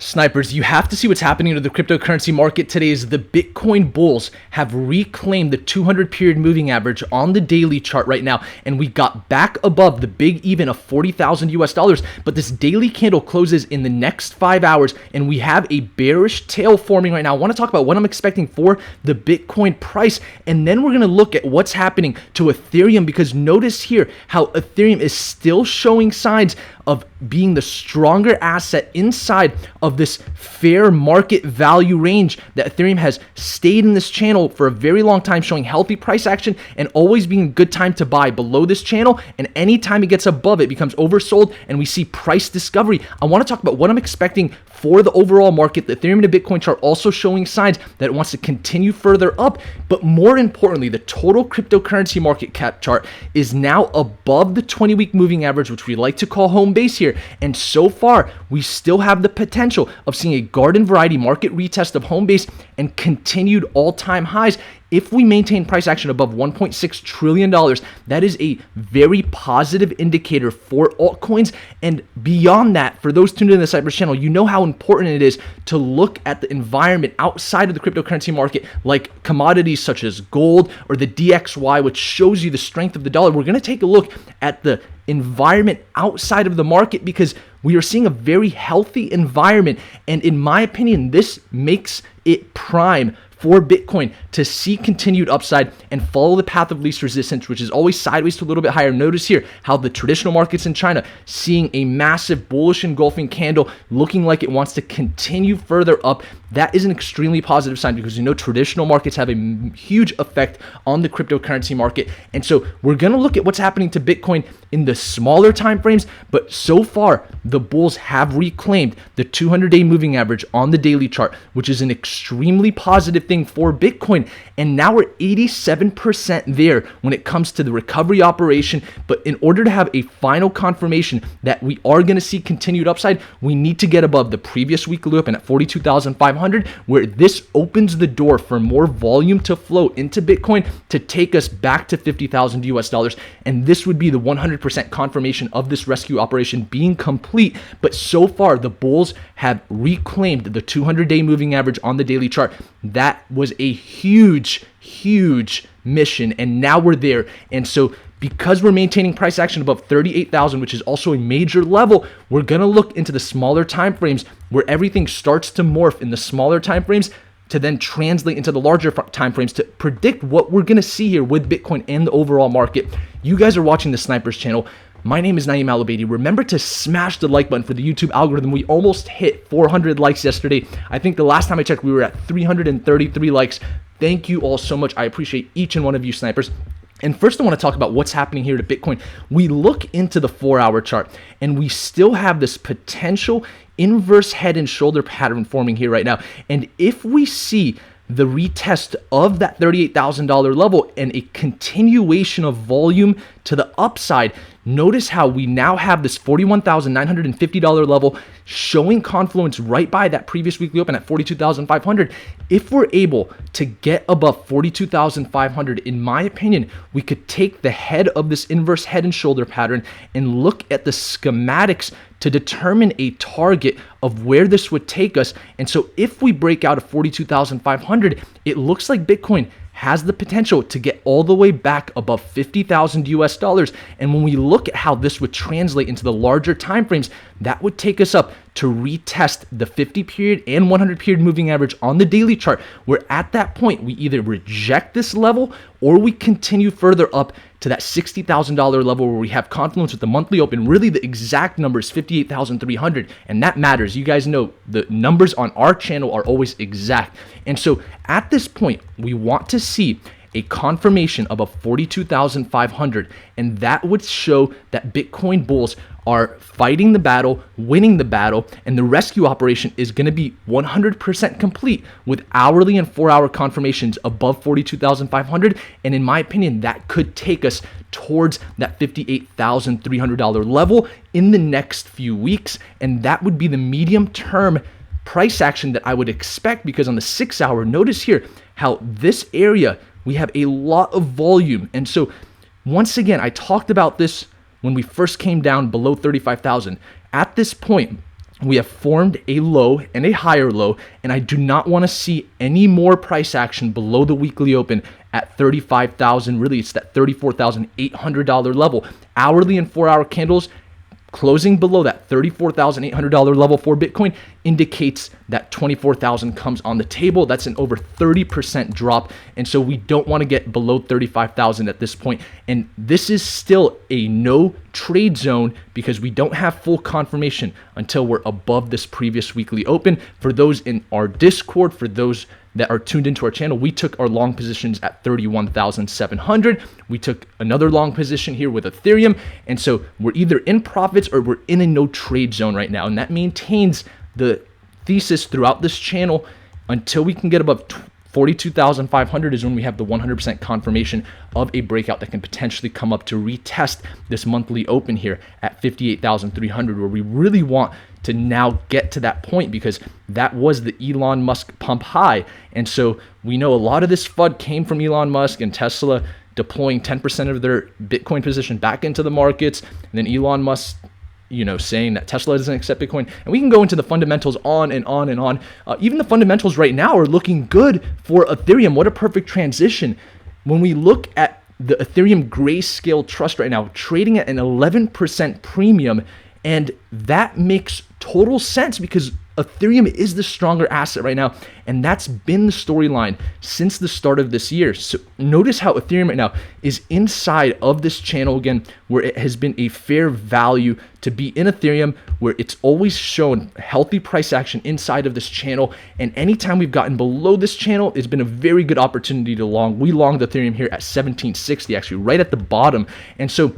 Snipers, you have to see what's happening to the cryptocurrency market today as the Bitcoin bulls have reclaimed the 200 period moving average on the daily chart right now, and we got back above the big even of 40,000 US dollars, but this daily candle closes in the next 5 hours and we have a bearish tail forming right now. I want to talk about what I'm expecting for the Bitcoin price, and then we're going to look at what's happening to Ethereum, because notice here how Ethereum is still showing signs of being the stronger asset inside of this fair market value range that Ethereum has stayed in this channel for a very long time, showing healthy price action and always being a good time to buy below this channel, and anytime it gets above it becomes oversold and we see price discovery. I want to talk about what I'm expecting for the overall market. The Ethereum and the Bitcoin chart also showing signs that it wants to continue further up, but more importantly, the total cryptocurrency market cap chart is now above the 20-week moving average, which we like to call home base here. And so far, we still have the potential of seeing a garden variety market retest of home base and continued all-time highs. If we maintain price action above $1.6 trillion, that is a very positive indicator for altcoins. And beyond that, for those tuned in the Cypress channel, you know how important it is to look at the environment outside of the cryptocurrency market, like commodities such as gold or the DXY, which shows you the strength of the dollar. We're going to take a look at the environment outside of the market because we are seeing a very healthy environment. And in my opinion, this makes it prime for Bitcoin to see continued upside and follow the path of least resistance, which is always sideways to a little bit higher. Notice here how the traditional markets in China seeing a massive bullish engulfing candle looking like it wants to continue further up. That is an extremely positive sign because you know traditional markets have a huge effect on the cryptocurrency market. And so we're going to look at what's happening to Bitcoin in the smaller time frames, but so far the bulls have reclaimed the 200-day moving average on the daily chart, which is an extremely positive thing for Bitcoin. And now we're 87% there when it comes to the recovery operation. But in order to have a final confirmation that we are going to see continued upside, we need to get above the previous weekly open at 42,500, where this opens the door for more volume to flow into Bitcoin to take us back to 50,000 US dollars. And this would be the 100% confirmation of this rescue operation being complete. But so far, the bulls have reclaimed the 200-day moving average on the daily chart. That was a huge mission, and now we're there. And so because we're maintaining price action above 38,000, which is also a major level, we're going to look into the smaller time frames where everything starts to morph in the smaller time frames to then translate into the larger time frames to predict what we're going to see here with Bitcoin and the overall market. You guys are watching the Snipers channel. My name is Naeem Al-Ubaidi. Remember to smash the like button for the YouTube algorithm. We almost hit 400 likes yesterday. I think the last time I checked, we were at 333 likes. Thank you all so much. I appreciate each and one of you, Snipers. And first, I want to talk about what's happening here to Bitcoin. We look into the 4-hour chart, and we still have this potential inverse head and shoulder pattern forming here right now. And if we see the retest of that $38,000 level and a continuation of volume to the upside, notice how we now have this $41,950 level showing confluence right by that previous weekly open at 42,500. If we're able to get above 42,500, in my opinion, we could take the head of this inverse head and shoulder pattern and look at the schematics to determine a target of where this would take us. And so if we break out of 42,500, it looks like Bitcoin has the potential to get all the way back above 50,000 US dollars. And when we look at how this would translate into the larger time frames, that would take us up to retest the 50 period and 100 period moving average on the daily chart, where at that point we either reject this level or we continue further up to that $60,000 level where we have confluence with the monthly open. Really, the exact number is 58,300, and that matters. You guys know the numbers on our channel are always exact. And so at this point, we want to see a confirmation of a 42,500, and that would show that Bitcoin bulls are fighting the battle, winning the battle, and the rescue operation is going to be 100% complete with hourly and 4-hour confirmations above 42,500. And in my opinion, that could take us towards that $58,300 level in the next few weeks, and that would be the medium-term price action that I would expect, because on the 6-hour, notice here how this area we have a lot of volume. And so once again, I talked about this when we first came down below 35,000. At this point, we have formed a low and a higher low, and I do not want to see any more price action below the weekly open at 35,000. Really, it's that $34,800 level. Hourly and 4-hour candles closing below that $34,800 level for Bitcoin indicates that 24,000 comes on the table. That's an over 30% drop. And so we don't want to get below 35,000 at this point. And this is still a no trade zone because we don't have full confirmation until we're above this previous weekly open. For those in our Discord, for those that are tuned into our channel, we took our long positions at 31,700. We took another long position here with Ethereum. And so we're either in profits or we're in a no trade zone right now. And that maintains the thesis throughout this channel until we can get above 42,500 is when we have the 100% confirmation of a breakout that can potentially come up to retest this monthly open here at 58,300, where we really want to now get to that point because that was the Elon Musk pump high. And so we know a lot of this FUD came from Elon Musk and Tesla deploying 10% of their Bitcoin position back into the markets. And then Elon Musk, saying that Tesla doesn't accept Bitcoin. And we can go into the fundamentals on and on and on. Even the fundamentals right now are looking good for Ethereum. What a perfect transition. When we look at the Ethereum Grayscale Trust right now, trading at an 11% premium, and that makes total sense because Ethereum is the stronger asset right now, and that's been the storyline since the start of this year. So notice how Ethereum right now is inside of this channel again, where it has been a fair value to be in Ethereum, where it's always shown healthy price action inside of this channel. And anytime we've gotten below this channel, it's been a very good opportunity to long. We longed Ethereum here at 1760, actually right at the bottom. And so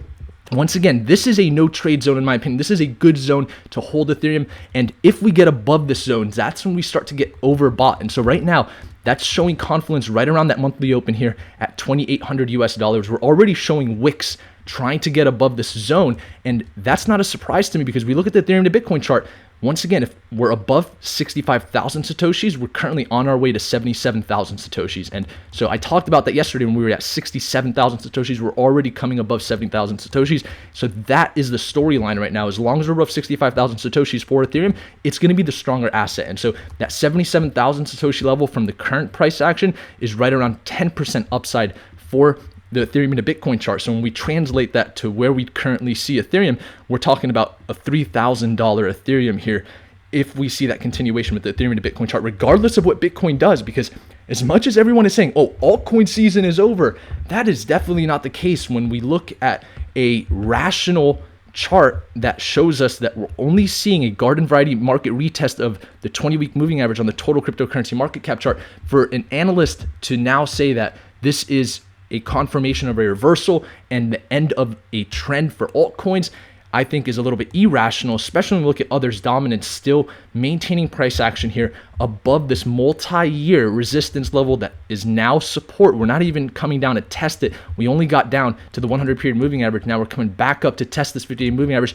once again, this is a no trade zone in my opinion. This is a good zone to hold Ethereum. And if we get above this zone, that's when we start to get overbought. And so right now, that's showing confluence right around that monthly open here at 2,800 US dollars. We're already showing wicks trying to get above this zone. And that's not a surprise to me because we look at the Ethereum to Bitcoin chart. Once again, if we're above 65,000 Satoshis, we're currently on our way to 77,000 Satoshis. And so I talked about that yesterday when we were at 67,000 Satoshis. We're already coming above 70,000 Satoshis. So that is the storyline right now. As long as we're above 65,000 Satoshis for Ethereum, it's going to be the stronger asset. And so that 77,000 Satoshi level from the current price action is right around 10% upside for the Ethereum to Bitcoin chart. So when we translate that to where we currently see Ethereum, we're talking about a $3,000 Ethereum here if we see that continuation with the Ethereum to Bitcoin chart, regardless of what Bitcoin does. Because as much as everyone is saying, oh, altcoin season is over, that is definitely not the case when we look at a rational chart that shows us that we're only seeing a garden variety market retest of the 20-week moving average on the total cryptocurrency market cap chart. For an analyst to now say that this is a confirmation of a reversal and the end of a trend for altcoins, I think is a little bit irrational, especially when we look at others' dominance still maintaining price action here above this multi-year resistance level that is now support. We're not even coming down to test it. We only got down to the 100-period moving average. Now we're coming back up to test this 50-day moving average.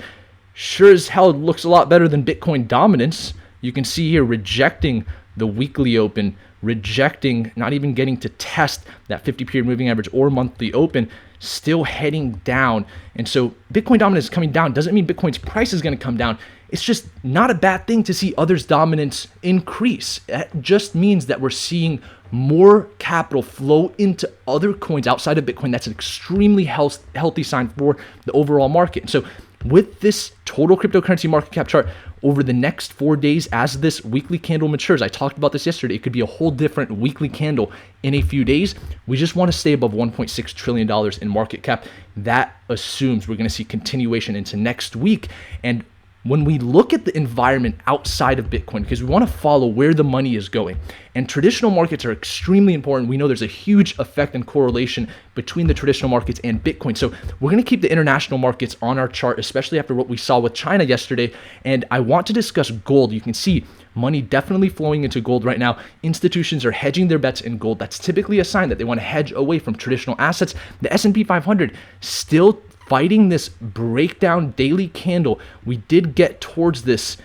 Sure as hell looks a lot better than Bitcoin dominance. You can see here rejecting the weekly open, rejecting, not even getting to test that 50-period moving average or monthly open, still heading down. And so Bitcoin dominance is coming down doesn't mean Bitcoin's price is going to come down. It's just not a bad thing to see others' dominance increase. It just means that we're seeing more capital flow into other coins outside of Bitcoin. That's an extremely healthy sign for the overall market. So with this total cryptocurrency market cap chart over the next 4 days, as this weekly candle matures, I talked about this yesterday, it could be a whole different weekly candle in a few days. We just want to stay above $1.6 trillion in market cap. That assumes we're going to see continuation into next week. And when we look at the environment outside of Bitcoin, because we want to follow where the money is going, and traditional markets are extremely important. We know there's a huge effect and correlation between the traditional markets and Bitcoin. So we're going to keep the international markets on our chart, especially after what we saw with China yesterday. And I want to discuss gold. You can see money definitely flowing into gold right now. Institutions are hedging their bets in gold. That's typically a sign that they want to hedge away from traditional assets. The S&P 500 still fighting this breakdown daily candle. We did get towards this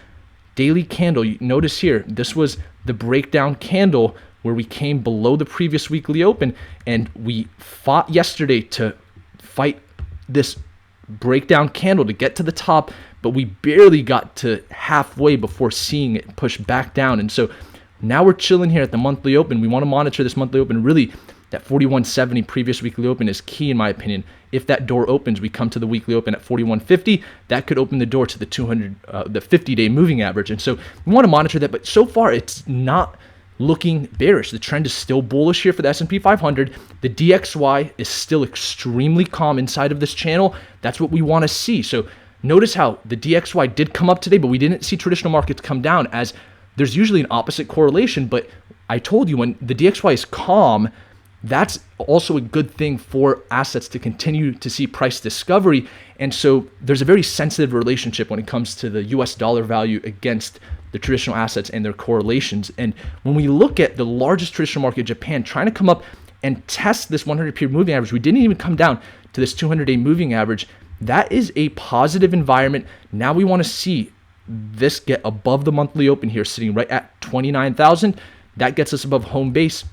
daily candle. You notice here, this was the breakdown candle where we came below the previous weekly open, and we fought yesterday to fight this breakdown candle to get to the top but we barely got to halfway before seeing it push back down. And so now we're chilling here at the monthly open. We want to monitor this monthly open. Really, that 41.70 previous weekly open is key in my opinion. If that door opens, we come to the weekly open at 41.50. That could open the door to the 50-day moving average. And so we want to monitor that. But so far, it's not looking bearish. The trend is still bullish here for the S&P 500. The DXY is still extremely calm inside of this channel. That's what we want to see. So notice how the DXY did come up today, but we didn't see traditional markets come down, as there's usually an opposite correlation. But I told you, when the DXY is calm, that's also a good thing for assets to continue to see price discovery. And so there's a very sensitive relationship when it comes to the US dollar value against the traditional assets and their correlations. And when we look at the largest traditional market, Japan, trying to come up and test this 100-period moving average, we didn't even come down to this 200-day moving average. That is a positive environment. Now we want to see this get above the monthly open here, sitting right at 29,000. That gets us above home base.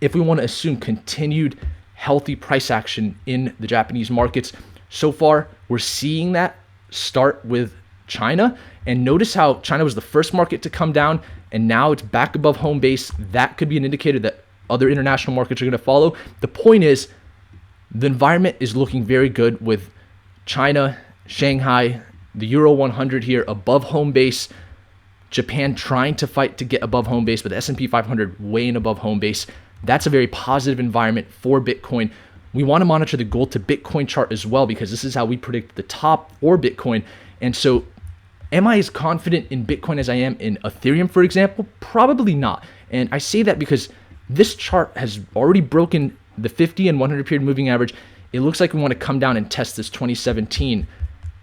If we want to assume continued healthy price action in the Japanese markets, so far we're seeing that start with China. And notice how China was the first market to come down, and now it's back above home base. That could be an indicator that other international markets are going to follow. The point is, the environment is looking very good with China, Shanghai, the Euro 100 here above home base, Japan trying to fight to get above home base, but the S&P 500 way and above home base. That's a very positive environment for Bitcoin. We want to monitor the gold to Bitcoin chart as well, because this is how we predict the top for Bitcoin. And so am I as confident in Bitcoin as I am in Ethereum, for example? Probably not. And I say that because this chart has already broken the 50 and 100 period moving average. It looks like we want to come down and test this 2017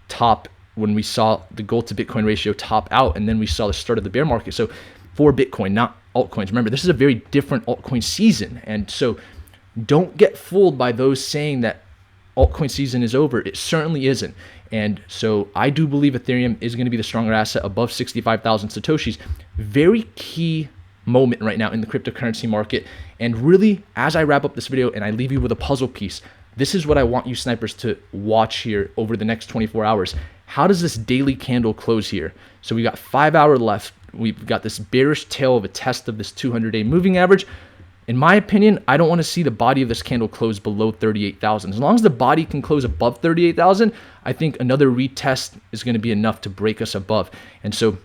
top when we saw the gold to Bitcoin ratio top out, and then we saw the start of the bear market. So for Bitcoin, not altcoins. Remember, this is a very different altcoin season. And so don't get fooled by those saying that altcoin season is over. It certainly isn't. And so I do believe Ethereum is going to be the stronger asset above 65,000 Satoshis. Very key moment right now in the cryptocurrency market. And really, as I wrap up this video and I leave you with a puzzle piece, this is what I want you snipers to watch here over the next 24 hours. How does this daily candle close here? So we got 5 hours left. We've got this bearish tail of a test of this 200-day moving average. In my opinion, I don't want to see the body of this candle close below 38,000. As long as the body can close above 38,000, I think another retest is going to be enough to break us above. And so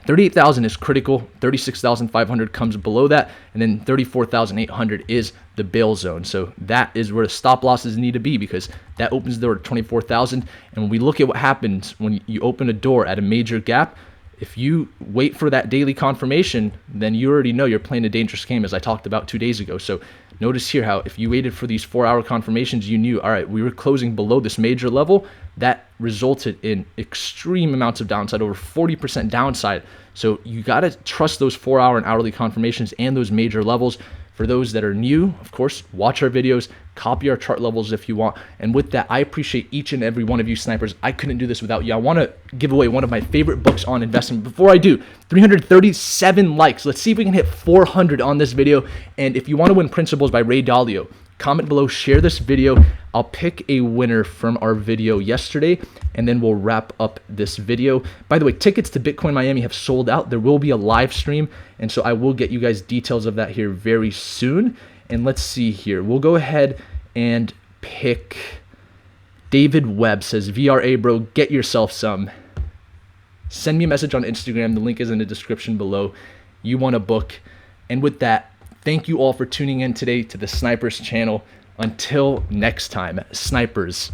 38,000 is critical. 36,500 comes below that, and then 34,800 is the bail zone. So that is where the stop losses need to be, because that opens the door to 24,000. And when we look at what happens when you open a door at a major gap, if you wait for that daily confirmation, then you already know you're playing a dangerous game, as I talked about 2 days ago. So notice here how if you waited for these 4-hour confirmations, you knew, all right, we were closing below this major level. That resulted in extreme amounts of downside, over 40% downside. So you got to trust those 4-hour and hourly confirmations and those major levels. For those that are new, of course, watch our videos, copy our chart levels if you want. And with that, I appreciate each and every one of you snipers. I couldn't do this without you. I want to give away one of my favorite books on investment. Before I do, 337 likes. Let's see if we can hit 400 on this video. And if you want to win Principles by Ray Dalio, comment below, share this video. I'll pick a winner from our video yesterday, and then we'll wrap up this video. By the way, tickets to Bitcoin Miami have sold out. There will be a live stream, and so I will get you guys details of that here very soon. And let's see here. We'll go ahead and pick David Webb. Says, VRA bro, get yourself some. Send me a message on Instagram. The link is in the description below. You want a book. And with that, thank you all for tuning in today to the Snipers channel. Until next time, snipers.